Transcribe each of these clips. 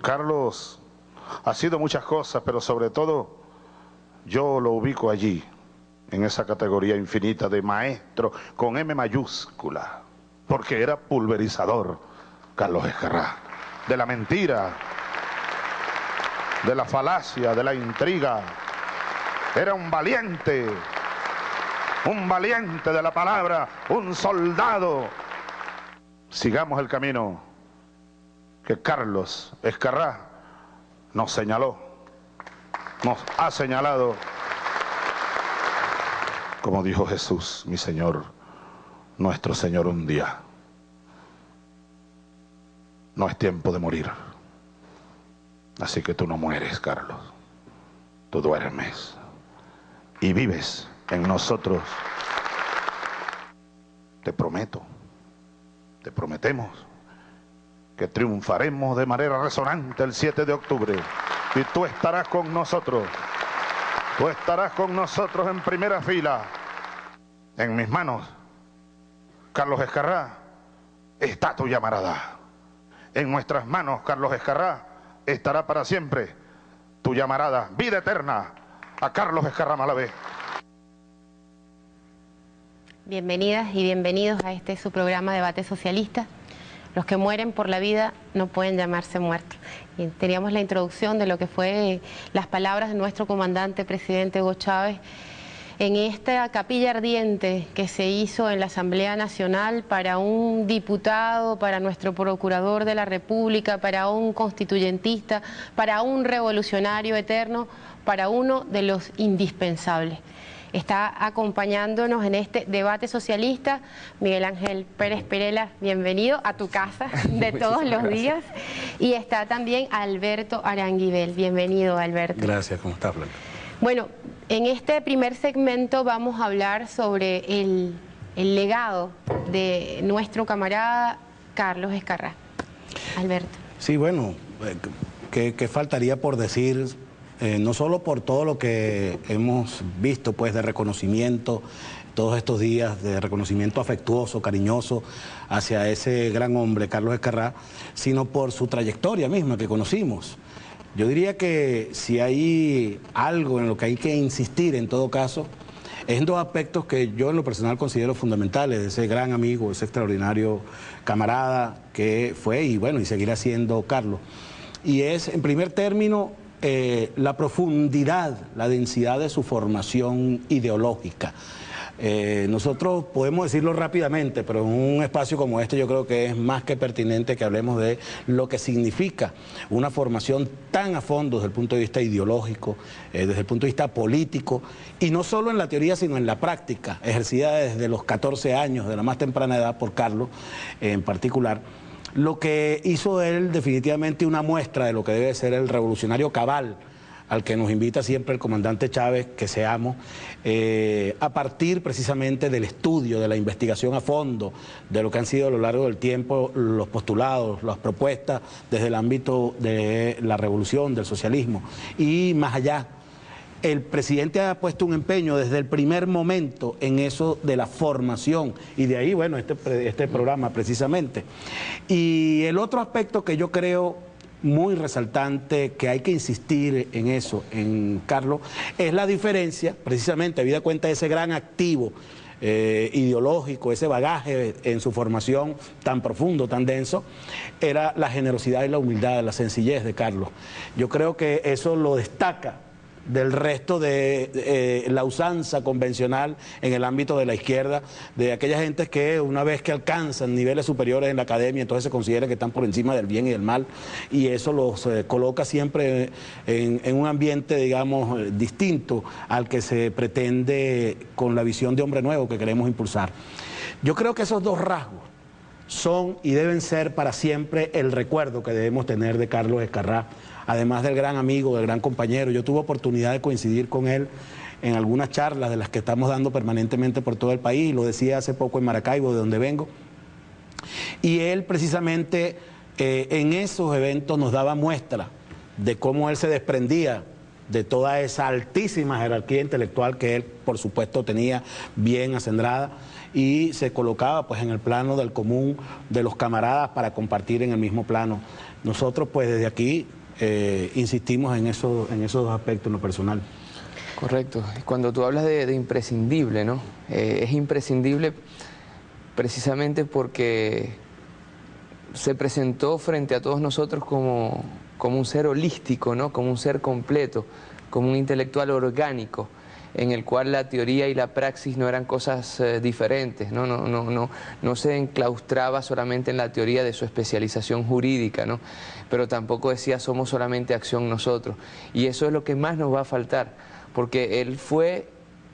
Carlos ha sido muchas cosas, pero sobre todo yo lo ubico allí, en esa categoría infinita de maestro con M mayúscula, porque era pulverizador Carlos Escarrá, de la mentira, de la falacia, de la intriga. Era un valiente de la palabra, un soldado. Sigamos el camino que Carlos Escarrá nos señaló, nos ha señalado. Como dijo Jesús, mi Señor, nuestro Señor, un día: no es tiempo de morir. Así que tú no mueres, Carlos. Tú duermes y vives en nosotros. Te prometo, te prometemos que triunfaremos de manera resonante el 7 de octubre. Y tú estarás con nosotros. Tú estarás con nosotros en primera fila. En mis manos, Carlos Escarrá, está tu llamarada. En nuestras manos, Carlos Escarrá, estará para siempre tu llamarada. Vida eterna a Carlos Escarrá Malavé. Bienvenidas y bienvenidos a este su programa Debate Socialista. Los que mueren por la vida no pueden llamarse muertos. Y teníamos la introducción de lo que fue las palabras de nuestro comandante presidente Hugo Chávez en esta capilla ardiente que se hizo en la Asamblea Nacional para un diputado, para nuestro procurador de la República, para un constituyentista, para un revolucionario eterno, para uno de los indispensables. Está acompañándonos en este debate socialista Miguel Ángel Pérez Perela, bienvenido a tu casa de todos los días. Y está también Alberto Aranguibel, bienvenido Alberto. Gracias, ¿cómo estás, Blanca? Bueno, en este primer segmento vamos a hablar sobre el legado de nuestro camarada Carlos Escarrá. Alberto. Sí, bueno, ¿qué faltaría por decir? No solo por todo lo que hemos visto pues de reconocimiento todos estos días, de reconocimiento afectuoso, cariñoso hacia ese gran hombre, Carlos Escarrá, sino por su trayectoria misma que conocimos. Yo diría que si hay algo en lo que hay que insistir en todo caso, es en dos aspectos que yo en lo personal considero fundamentales de ese gran amigo, ese extraordinario camarada que fue y bueno, y seguirá siendo Carlos. Y es, en primer término, la profundidad, la densidad de su formación ideológica. Nosotros podemos decirlo rápidamente, pero en un espacio como este yo creo que es más que pertinente que hablemos de lo que significa una formación tan a fondo desde el punto de vista ideológico, desde el punto de vista político, y no solo en la teoría sino en la práctica, ejercida desde los 14 años, de la más temprana edad por Carlos en particular. Lo que hizo de él definitivamente una muestra de lo que debe ser el revolucionario cabal al que nos invita siempre el comandante Chávez que seamos, a partir precisamente del estudio, de la investigación a fondo, de lo que han sido a lo largo del tiempo los postulados, las propuestas desde el ámbito de la revolución, del socialismo y más allá. El presidente ha puesto un empeño desde el primer momento en eso de la formación y de ahí, bueno, este programa precisamente. Y el otro aspecto que yo creo muy resaltante, que hay que insistir en eso, en Carlos, es la diferencia, precisamente, habida cuenta de ese gran activo ideológico, ese bagaje en su formación tan profundo, tan denso, era la generosidad y la humildad, la sencillez de Carlos. Yo creo que eso lo destaca del resto de la usanza convencional en el ámbito de la izquierda, de aquellas gentes que una vez que alcanzan niveles superiores en la academia, entonces se considera que están por encima del bien y del mal, y eso los coloca siempre en un ambiente, digamos, distinto al que se pretende con la visión de hombre nuevo que queremos impulsar. Yo creo que esos dos rasgos son y deben ser para siempre el recuerdo que debemos tener de Carlos Escarrá, además del gran amigo, del gran compañero. Yo tuve oportunidad de coincidir con él en algunas charlas de las que estamos dando permanentemente por todo el país, lo decía hace poco en Maracaibo, de donde vengo, y él precisamente en esos eventos nos daba muestra de cómo él se desprendía de toda esa altísima jerarquía intelectual que él, por supuesto, tenía bien acendrada, y se colocaba pues en el plano del común de los camaradas para compartir en el mismo plano. Nosotros pues desde aquí insistimos en esos dos aspectos en lo personal. Correcto. Cuando tú hablas de imprescindible, ¿no? Es imprescindible precisamente porque se presentó frente a todos nosotros como un ser holístico, ¿no? Como un ser completo, como un intelectual orgánico, en el cual la teoría y la praxis no eran cosas diferentes, ¿no? No se enclaustraba solamente en la teoría de su especialización jurídica, ¿no? Pero tampoco decía somos solamente acción nosotros. Y eso es lo que más nos va a faltar, porque él fue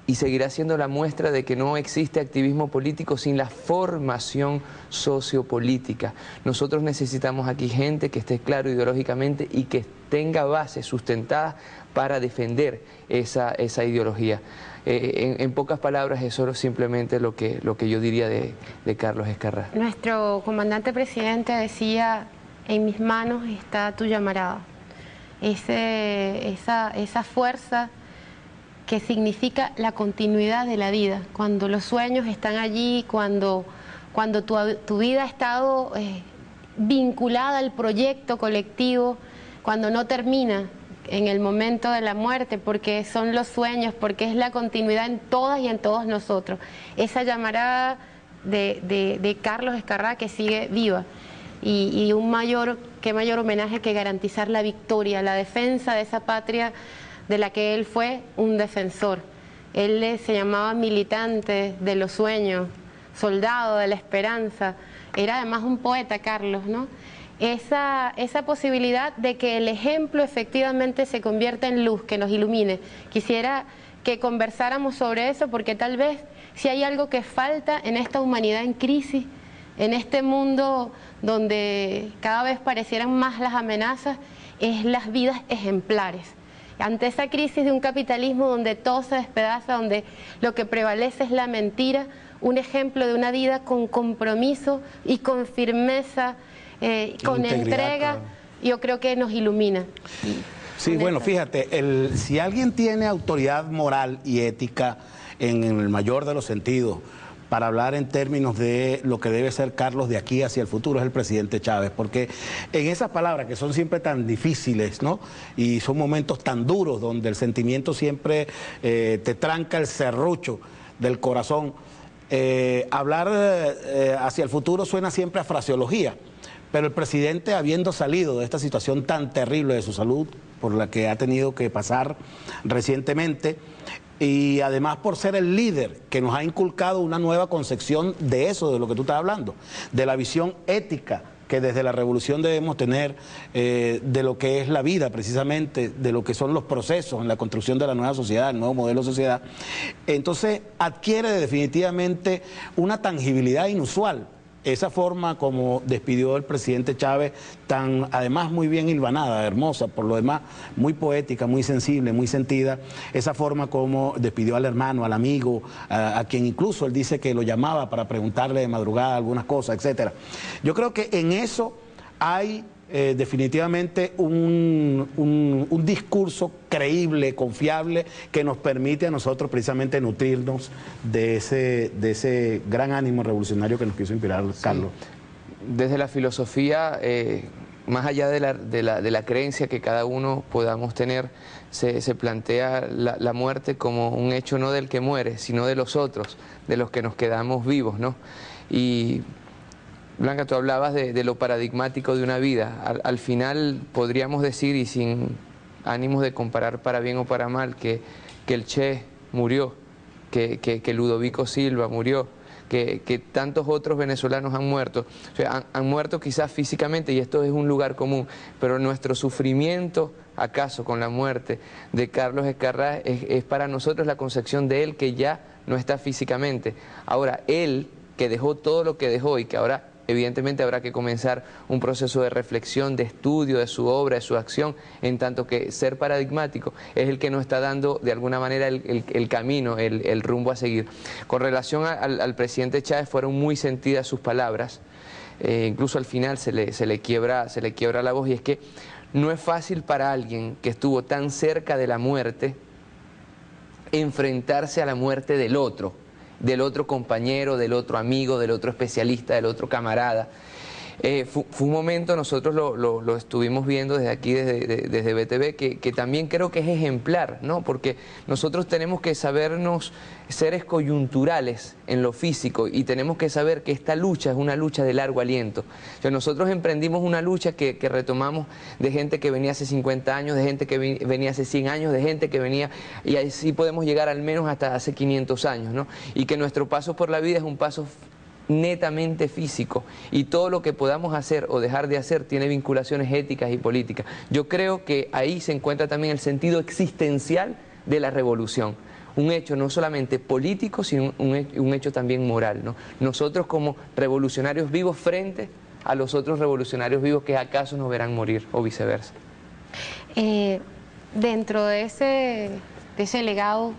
y seguirá siendo la muestra de que no existe activismo político sin la formación sociopolítica. Nosotros necesitamos aquí gente que esté claro ideológicamente y que tenga bases sustentadas para defender esa ideología. En pocas palabras, eso es simplemente lo que yo diría de Carlos Ezcarrá. Nuestro comandante presidente decía, en mis manos está tu llamarada. Esa fuerza que significa la continuidad de la vida, cuando los sueños están allí, cuando tu vida ha estado vinculada al proyecto colectivo, cuando no termina en el momento de la muerte, porque son los sueños, porque es la continuidad en todas y en todos nosotros. Esa llamarada de Carlos Ezcarrá que sigue viva. Y qué mayor homenaje que garantizar la victoria, la defensa de esa patria de la que él fue un defensor. Él se llamaba militante de los sueños, soldado de la esperanza. Era además un poeta, Carlos, ¿no? Esa posibilidad de que el ejemplo efectivamente se convierta en luz, que nos ilumine. Quisiera que conversáramos sobre eso, porque tal vez si hay algo que falta en esta humanidad en crisis, en este mundo donde cada vez parecieran más las amenazas, es las vidas ejemplares. Ante esa crisis de un capitalismo donde todo se despedaza, donde lo que prevalece es la mentira, un ejemplo de una vida con compromiso y con firmeza, con entrega, yo creo que nos ilumina. Sí, bueno, fíjate, si alguien tiene autoridad moral y ética en el mayor de los sentidos, para hablar en términos de lo que debe ser Carlos de aquí hacia el futuro, es el presidente Chávez, porque en esas palabras que son siempre tan difíciles, ¿no? Y son momentos tan duros donde el sentimiento siempre te tranca el serrucho del corazón, hablar hacia el futuro suena siempre a fraseología, pero el presidente, habiendo salido de esta situación tan terrible de su salud, por la que ha tenido que pasar recientemente, y además por ser el líder que nos ha inculcado una nueva concepción de eso, de lo que tú estás hablando, de la visión ética que desde la revolución debemos tener, de lo que es la vida precisamente, de lo que son los procesos en la construcción de la nueva sociedad, el nuevo modelo de sociedad. Entonces adquiere definitivamente una tangibilidad inusual esa forma como despidió el presidente Chávez, tan además muy bien hilvanada, hermosa, por lo demás muy poética, muy sensible, muy sentida, esa forma como despidió al hermano, al amigo, a quien incluso él dice que lo llamaba para preguntarle de madrugada algunas cosas, etcétera. Yo creo que en eso hay definitivamente un discurso creíble, confiable, que nos permite a nosotros precisamente nutrirnos de ese gran ánimo revolucionario que nos quiso inspirar Carlos. Sí. Desde la filosofía, más allá de la creencia que cada uno podamos tener, se plantea la muerte como un hecho no del que muere, sino de los otros, de los que nos quedamos vivos, ¿no? Y Blanca, tú hablabas de lo paradigmático de una vida. Al final podríamos decir, y sin ánimos de comparar para bien o para mal, que el Che murió, que Ludovico Silva murió, que tantos otros venezolanos han muerto. O sea, han muerto quizás físicamente, y esto es un lugar común, pero nuestro sufrimiento, acaso con la muerte de Carlos Ezcarrá, es para nosotros la concepción de él que ya no está físicamente. Ahora, él, que dejó todo lo que dejó y que ahora evidentemente habrá que comenzar un proceso de reflexión, de estudio de su obra, de su acción, en tanto que ser paradigmático es el que nos está dando de alguna manera el camino, el rumbo a seguir. Con relación al presidente Chávez, fueron muy sentidas sus palabras, incluso al final se le quiebra la voz, y es que no es fácil para alguien que estuvo tan cerca de la muerte enfrentarse a la muerte del otro compañero, del otro amigo, del otro especialista, del otro camarada. Fue un momento, nosotros lo estuvimos viendo desde aquí, desde BTV, que también creo que es ejemplar, ¿no? Porque nosotros tenemos que sabernos seres coyunturales en lo físico y tenemos que saber que esta lucha es una lucha de largo aliento. O sea, nosotros emprendimos una lucha que retomamos de gente que venía hace 50 años, de gente que venía hace 100 años, de gente que venía, y así podemos llegar al menos hasta hace 500 años, ¿no? Y que nuestro paso por la vida es un paso netamente físico y todo lo que podamos hacer o dejar de hacer tiene vinculaciones éticas y políticas. Yo creo que ahí se encuentra también el sentido existencial de la revolución. Un hecho no solamente político, sino un hecho también moral, ¿no? Nosotros como revolucionarios vivos frente a los otros revolucionarios vivos que acaso nos verán morir o viceversa. Dentro de ese legado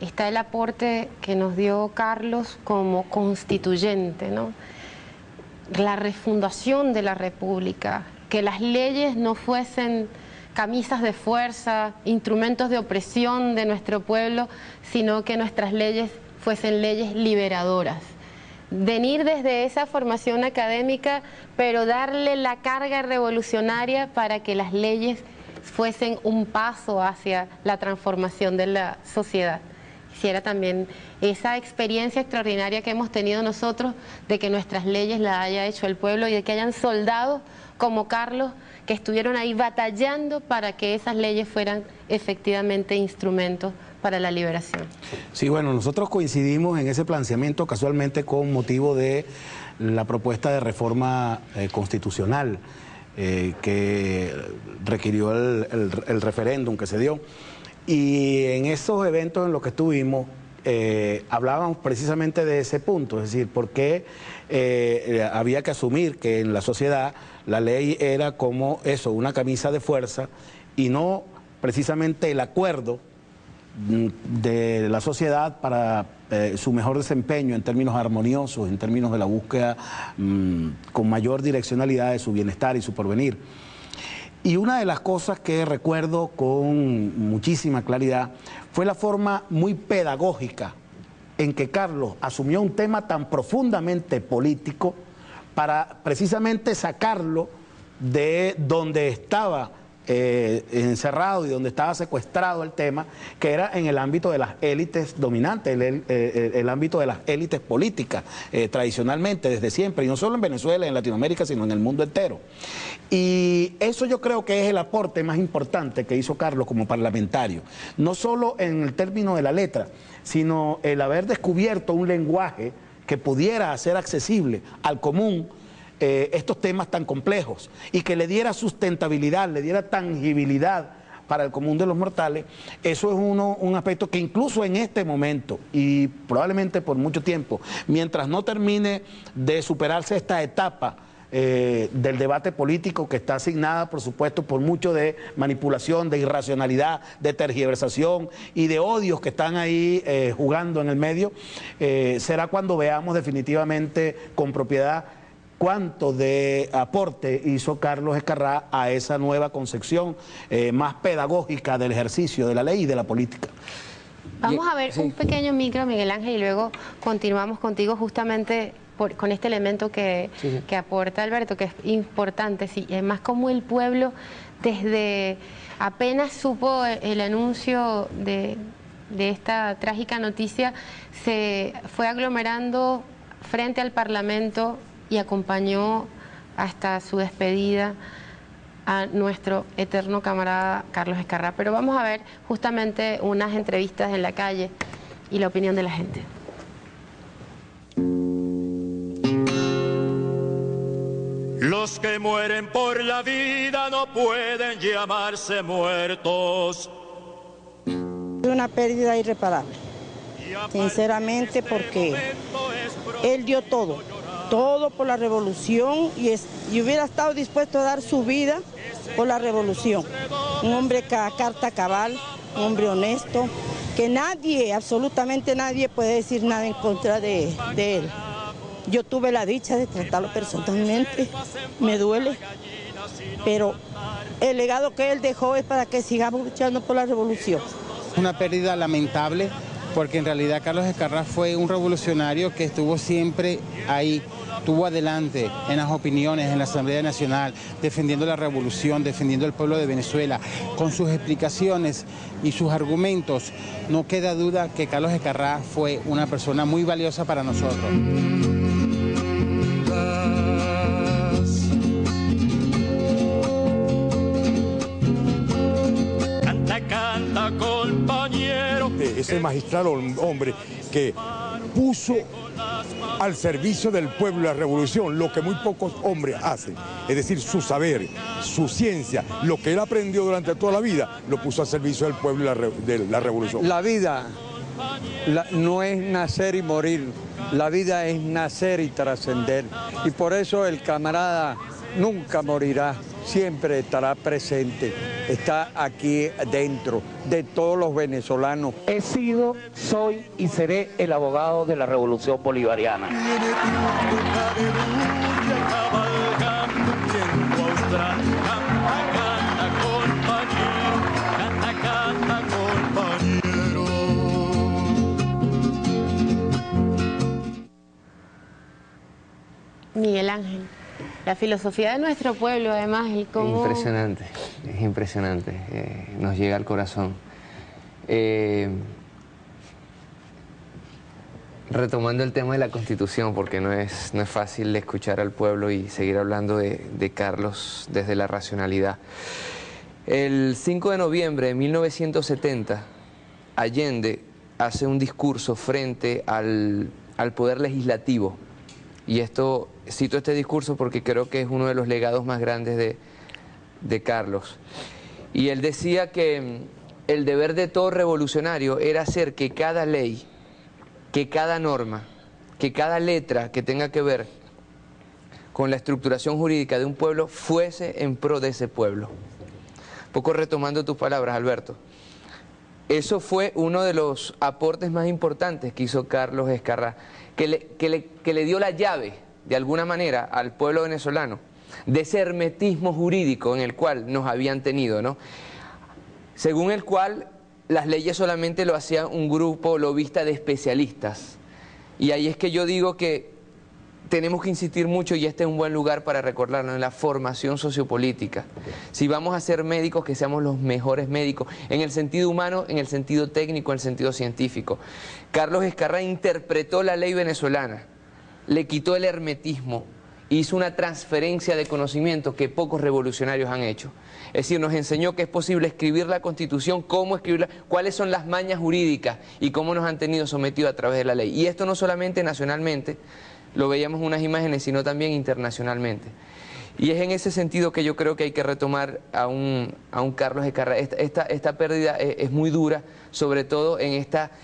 está el aporte que nos dio Carlos como constituyente, ¿no? La refundación de la República, que las leyes no fuesen camisas de fuerza, instrumentos de opresión de nuestro pueblo, sino que nuestras leyes fuesen leyes liberadoras. Venir desde esa formación académica, pero darle la carga revolucionaria para que las leyes fuesen un paso hacia la transformación de la sociedad. Quisiera también esa experiencia extraordinaria que hemos tenido nosotros de que nuestras leyes las haya hecho el pueblo y de que hayan soldados como Carlos que estuvieron ahí batallando para que esas leyes fueran efectivamente instrumentos para la liberación. Sí, bueno, nosotros coincidimos en ese planteamiento casualmente con motivo de la propuesta de reforma constitucional que requirió el referéndum que se dio. Y en esos eventos en los que estuvimos, hablábamos precisamente de ese punto, es decir, por qué había que asumir que en la sociedad la ley era como eso, una camisa de fuerza, y no precisamente el acuerdo de la sociedad para su mejor desempeño en términos armoniosos, en términos de la búsqueda con mayor direccionalidad de su bienestar y su porvenir. Y una de las cosas que recuerdo con muchísima claridad fue la forma muy pedagógica en que Carlos asumió un tema tan profundamente político para precisamente sacarlo de donde estaba encerrado y donde estaba secuestrado el tema, que era en el ámbito de las élites dominantes, el ámbito de las élites políticas, tradicionalmente, desde siempre, y no solo en Venezuela, en Latinoamérica, sino en el mundo entero. Y eso yo creo que es el aporte más importante que hizo Carlos como parlamentario, no solo en el término de la letra, sino el haber descubierto un lenguaje que pudiera hacer accesible al común estos temas tan complejos y que le diera sustentabilidad, le diera tangibilidad para el común de los mortales. Eso es un aspecto que incluso en este momento y probablemente por mucho tiempo, mientras no termine de superarse esta etapa del debate político que está asignada, por supuesto, por mucho de manipulación, de irracionalidad, de tergiversación y de odios que están ahí jugando en el medio, será cuando veamos definitivamente con propiedad cuánto de aporte hizo Carlos Escarrá a esa nueva concepción más pedagógica del ejercicio de la ley y de la política. Vamos a ver un pequeño micro, Miguel Ángel, y luego continuamos contigo justamente con este elemento que aporta Alberto, que es importante, sí, además como el pueblo desde apenas supo el anuncio de esta trágica noticia, se fue aglomerando frente al Parlamento y acompañó hasta su despedida a nuestro eterno camarada Carlos Escarrá. Pero vamos a ver justamente unas entrevistas en la calle y la opinión de la gente. Los que mueren por la vida no pueden llamarse muertos. Es una pérdida irreparable, sinceramente, porque él dio todo por la revolución y hubiera estado dispuesto a dar su vida por la revolución. Un hombre carta cabal, un hombre honesto, que nadie, absolutamente nadie puede decir nada en contra de él. Yo tuve la dicha de tratarlo personalmente, me duele, pero el legado que él dejó es para que sigamos luchando por la revolución. Una pérdida lamentable, porque en realidad Carlos Escarrá fue un revolucionario que estuvo siempre ahí estuvo adelante en las opiniones en la Asamblea Nacional, defendiendo la revolución, defendiendo el pueblo de Venezuela, con sus explicaciones y sus argumentos, no queda duda que Carlos Escarrá fue una persona muy valiosa para nosotros. Canta, compañero. Ese magistral hombre que puso al servicio del pueblo y la revolución lo que muy pocos hombres hacen, es decir, su saber, su ciencia, lo que él aprendió durante toda la vida, lo puso al servicio del pueblo y de la revolución. La vida no es nacer y morir, la vida es nacer y trascender, y por eso el camarada nunca morirá, siempre estará presente, está aquí dentro de todos los venezolanos. He sido, soy y seré el abogado de la Revolución Bolivariana. Miguel Ángel, la filosofía de nuestro pueblo, además, el cómo... Impresionante, es impresionante, nos llega al corazón. Retomando el tema de la Constitución, porque no es fácil escuchar al pueblo y seguir hablando de Carlos desde la racionalidad. El 5 de noviembre de 1970, Allende hace un discurso frente al Poder Legislativo. Y cito este discurso porque creo que es uno de los legados más grandes de Carlos. Y él decía que el deber de todo revolucionario era hacer que cada ley, que cada norma, que cada letra que tenga que ver con la estructuración jurídica de un pueblo fuese en pro de ese pueblo. Poco retomando tus palabras, Alberto. Eso fue uno de los aportes más importantes que hizo Carlos Escarrá, que le dio la llave, de alguna manera, al pueblo venezolano, de ese hermetismo jurídico en el cual nos habían tenido, ¿no? Según el cual las leyes solamente lo hacía un grupo lobista de especialistas. Y ahí es que yo digo que tenemos que insistir mucho, y este es un buen lugar para recordarlo, en la formación sociopolítica. Si vamos a ser médicos, que seamos los mejores médicos, en el sentido humano, en el sentido técnico, en el sentido científico. Carlos Escarrá interpretó la ley venezolana, le quitó el hermetismo, hizo una transferencia de conocimiento que pocos revolucionarios han hecho. Es decir, nos enseñó que es posible escribir la Constitución, cómo escribirla, cuáles son las mañas jurídicas y cómo nos han tenido sometidos a través de la ley. Y esto no solamente nacionalmente, lo veíamos en unas imágenes, sino también internacionalmente. Y es en ese sentido que yo creo que hay que retomar a un Carlos Escarrá. Esta pérdida es muy dura, sobre todo en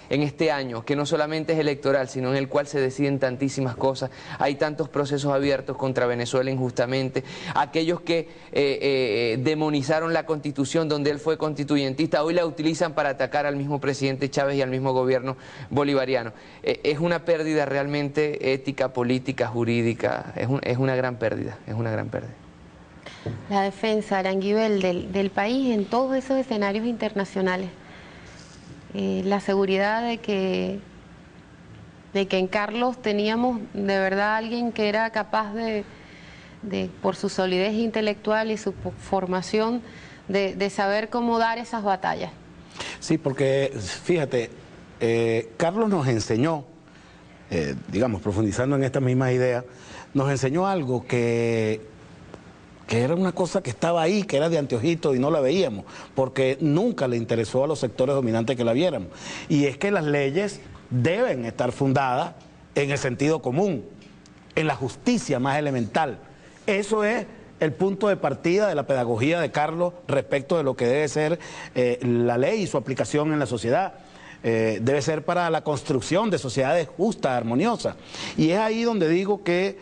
este año, que no solamente es electoral, sino en el cual se deciden tantísimas cosas. Hay tantos procesos abiertos contra Venezuela injustamente. Aquellos que demonizaron la Constitución, donde él fue constituyentista, hoy la utilizan para atacar al mismo presidente Chávez y al mismo gobierno bolivariano. Es una pérdida realmente ética, política, jurídica. Es una gran pérdida, es una gran pérdida. La defensa, Aranguibel, del país en todos esos escenarios internacionales. La seguridad de que en Carlos teníamos de verdad alguien que era capaz por su solidez intelectual y su formación, de saber cómo dar esas batallas. Sí, porque fíjate, Carlos nos enseñó, digamos, profundizando en estas mismas ideas, nos enseñó algo que era una cosa que estaba ahí, que era de anteojito y no la veíamos, porque nunca le interesó a los sectores dominantes que la viéramos. Y es que las leyes deben estar fundadas en el sentido común, en la justicia más elemental. Eso es el punto de partida de la pedagogía de Carlos respecto de lo que debe ser la ley y su aplicación en la sociedad. Debe ser para la construcción de sociedades justas, armoniosas. Y es ahí donde digo que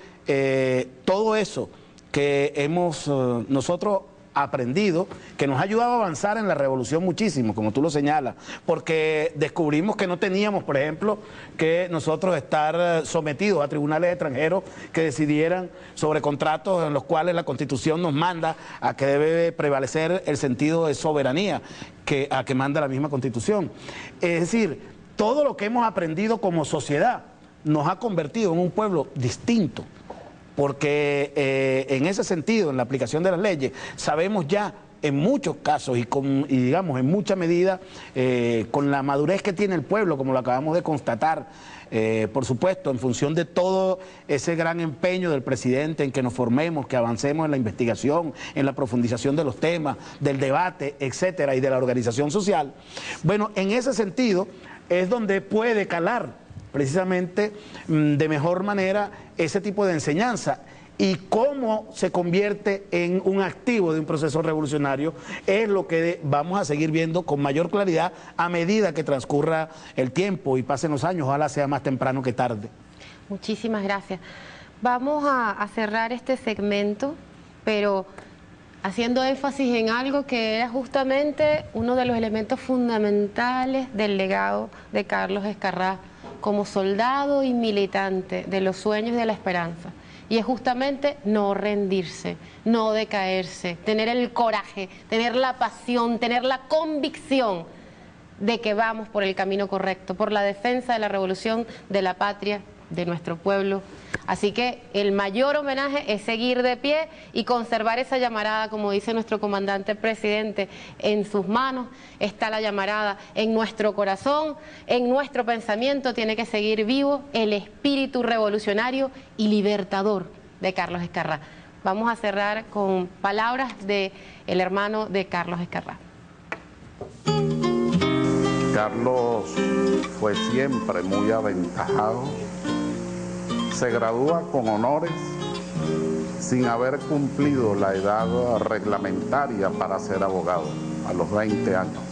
todo eso que hemos nosotros aprendido, que nos ha ayudado a avanzar en la revolución muchísimo, como tú lo señalas, porque descubrimos que no teníamos, por ejemplo, que nosotros estar sometidos a tribunales extranjeros que decidieran sobre contratos en los cuales la Constitución nos manda a que debe prevalecer el sentido de soberanía a que manda la misma Constitución. Es decir, todo lo que hemos aprendido como sociedad nos ha convertido en un pueblo distinto, porque en ese sentido, en la aplicación de las leyes, sabemos ya en muchos casos y digamos en mucha medida, con la madurez que tiene el pueblo, como lo acabamos de constatar, por supuesto, en función de todo ese gran empeño del presidente en que nos formemos, que avancemos en la investigación, en la profundización de los temas, del debate, etcétera, y de la organización social. Bueno, en ese sentido es donde puede calar precisamente de mejor manera ese tipo de enseñanza. Y cómo se convierte en un activo de un proceso revolucionario es lo que vamos a seguir viendo con mayor claridad a medida que transcurra el tiempo y pasen los años, ojalá sea más temprano que tarde. Muchísimas gracias. Vamos a cerrar este segmento, pero haciendo énfasis en algo que era justamente uno de los elementos fundamentales del legado de Carlos Escarrá como soldado y militante de los sueños y de la esperanza. Y es justamente no rendirse, no decaerse, tener el coraje, tener la pasión, tener la convicción de que vamos por el camino correcto, por la defensa de la revolución, de la patria, de nuestro pueblo. Así que el mayor homenaje es seguir de pie y conservar esa llamarada, como dice nuestro comandante presidente, en sus manos está la llamarada, en nuestro corazón, en nuestro pensamiento tiene que seguir vivo el espíritu revolucionario y libertador de Carlos Escarrá. Vamos a cerrar con palabras del hermano de Carlos Escarrá. Carlos fue siempre muy aventajado. Se gradúa con honores sin haber cumplido la edad reglamentaria para ser abogado, a los 20 años,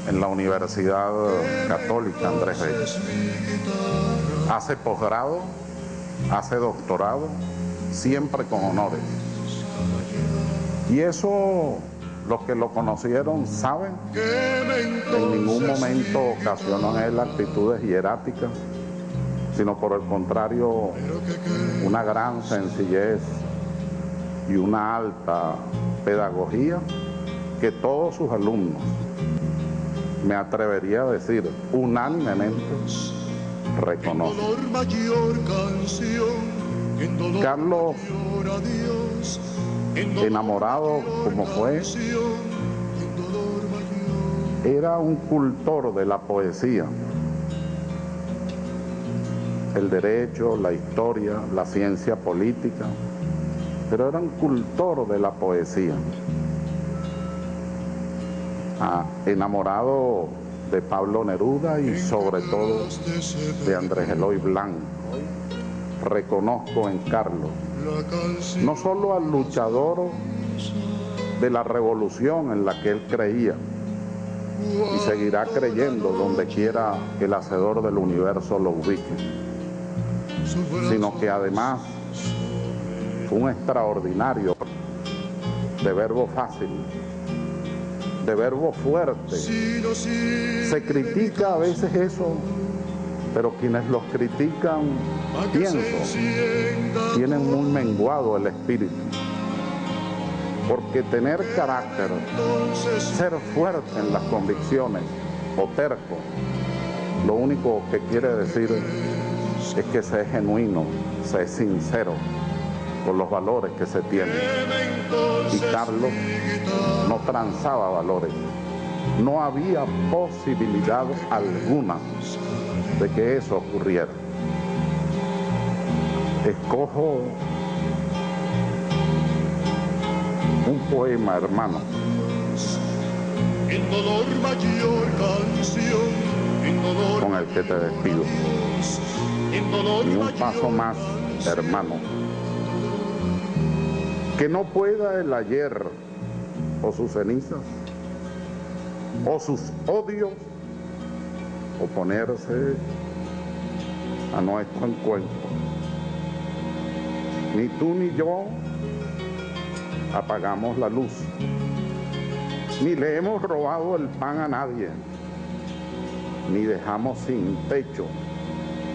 en la Universidad Católica Andrés Bello. Hace posgrado, hace doctorado, siempre con honores. Y eso, los que lo conocieron saben, en ningún momento ocasionó en él actitudes hieráticas, sino por el contrario, una gran sencillez y una alta pedagogía que todos sus alumnos, me atrevería a decir, unánimemente reconocen. Carlos, enamorado como fue, era un cultor de la poesía. El derecho, la historia, la ciencia política, pero era un cultor de la poesía. Enamorado de Pablo Neruda y sobre todo de Andrés Eloy Blanco. Reconozco en Carlos no solo al luchador de la revolución en la que él creía y seguirá creyendo donde quiera que el hacedor del universo lo ubique, sino que además fue un extraordinario de verbo fácil, de verbo fuerte. Se critica a veces eso, pero quienes los critican, pienso, tienen muy menguado el espíritu. Porque tener carácter, ser fuerte en las convicciones o terco, lo único que quiere decir es que se es genuino, se es sincero con los valores que se tienen. Y Carlos no transaba valores. No había posibilidad alguna de que eso ocurriera. Escojo un poema, hermano, con el que te despido. Ni un paso más, hermano, que no pueda el ayer o sus cenizas o sus odios oponerse a nuestro encuentro. Ni tú ni yo apagamos la luz, ni le hemos robado el pan a nadie, ni dejamos sin techo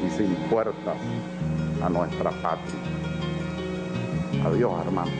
y sin puertas a nuestra patria. Adiós, hermano.